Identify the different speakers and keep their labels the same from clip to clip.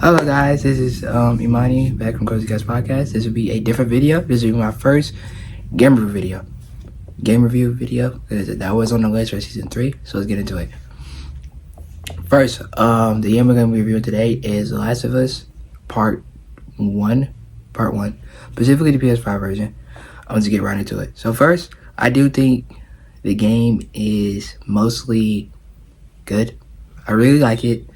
Speaker 1: Hello guys, this is Imani back from Cozy Guys Podcast. This will be a different video. This will be my first game review video because that was on the list for season 3. So let's get into it. First, the game we're going to be reviewing today is The Last of Us Part 1, specifically the PS5 version. I want to get right into it. So first, I do think the game is mostly good. I really like it.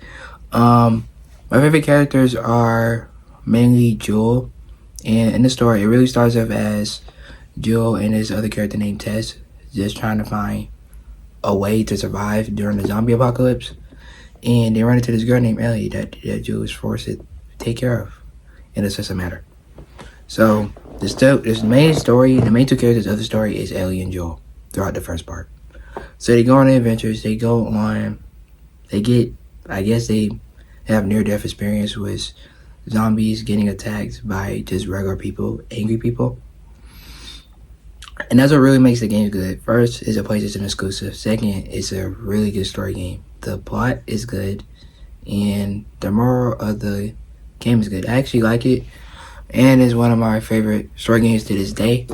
Speaker 1: My favorite characters are mainly Joel, and in the story, it really starts off as Joel and his other character named Tess just trying to find a way to survive during the zombie apocalypse, and they run into this girl named Ellie that Joel is forced to take care of, and it's just a matter. So this main story, the main two characters of the story is Ellie and Joel throughout the first part. So they go on adventures. They have near-death experience with zombies getting attacked by just regular people, angry people. And that's what really makes the game good. First, it's a PlayStation exclusive. Second, it's a really good story game. The plot is good, and the moral of the game is good. I actually like it, and it's one of my favorite story games to this day.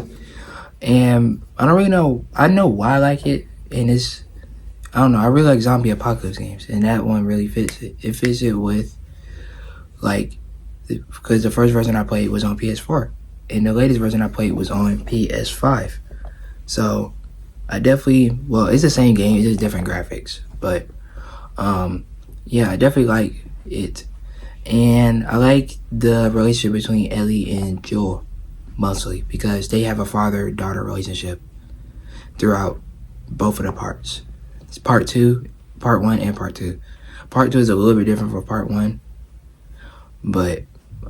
Speaker 1: And I don't really know. I know why I like it, and I don't know, I really like zombie apocalypse games, and that one really fits it. It fits it with, because the first version I played was on PS4, and the latest version I played was on PS5. So, it's the same game, it's just different graphics. But, yeah, I definitely like it. And I like the relationship between Ellie and Joel, mostly, because they have a father-daughter relationship throughout both of the parts. It's part 1 and part 2. Part 2 is a little bit different from part 1, but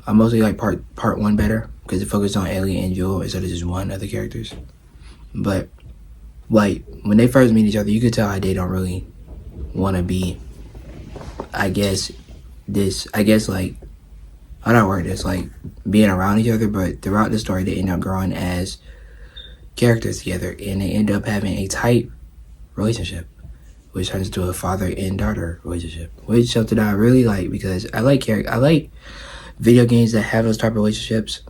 Speaker 1: I mostly like part 1 better because it focused on Ellie and Joel instead of just one of the characters. But when they first meet each other, you could tell how they don't really want to be, how do I word this, being around each other, but throughout the story they end up growing as characters together, and they end up having a tight relationship, which turns into a father and daughter relationship, which is something I really like because I like video games that have those type of relationships,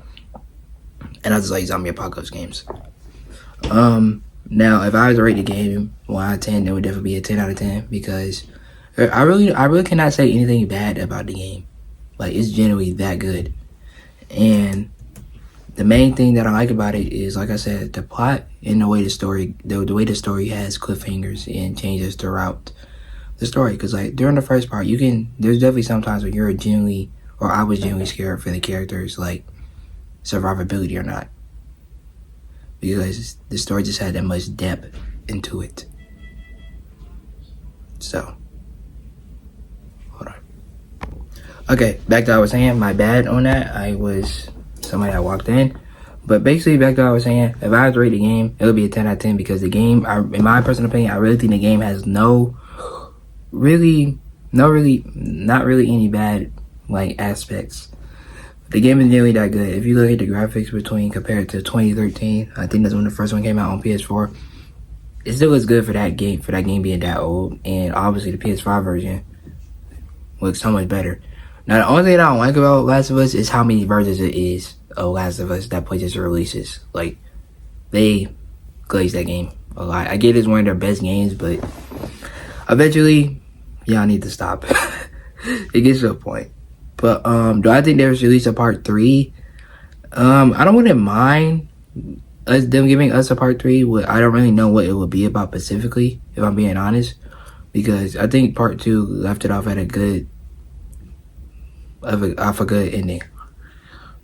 Speaker 1: and I just like zombie apocalypse games. Now if I was to rate the game 1 out of 10, it would definitely be a 10 out of 10 because I really cannot say anything bad about the game. It's genuinely that good. And the main thing that I like about it is, like I said, the plot and the way the story has cliffhangers and changes throughout the story. Because during the first part, there's definitely sometimes when I was genuinely scared for the characters, survivability or not, because the story just had that much depth into it. So, hold on. Okay, back to what I was saying. My bad on that. I was somebody that walked in. But basically, back to what I was saying, if I had to rate the game, it would be a 10 out of 10 because the game, in my personal opinion, I really think the game has not really any bad aspects. The game is nearly that good. If you look at the graphics compared to 2013, I think that's when the first one came out on PS4. It still looks good for that game being that old, and obviously the PS5 version looks so much better. Now, the only thing I don't like about Last of Us is how many versions it is of Last of Us that PlayStation releases. They glaze that game a lot. I get it's one of their best games, but eventually, y'all need to stop. It gets to a point. But do I think there was release a part 3? I wouldn't mind them giving us a part 3. I don't really know what it would be about specifically, if I'm being honest, because I think part 2 left it off at a good ending.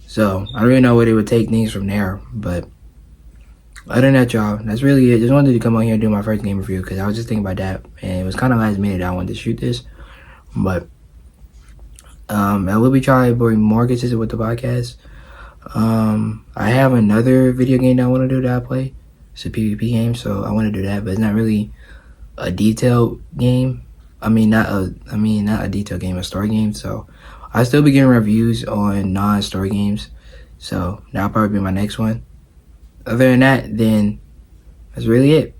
Speaker 1: So I don't really know where they would take things from there. But other than that, y'all, that's really it. Just wanted to come on here and do my first game review because I was just thinking about that, and it was kind of last minute that I wanted to shoot this. But I will be trying to be more consistent with the podcast. I have another video game that I want to do that I play. It's a PvP game, so I want to do that, but it's not really a detailed game. Not a detailed game, a story game. So I'll still be getting reviews on non-story games. So that'll probably be my next one. Other than that, then that's really it.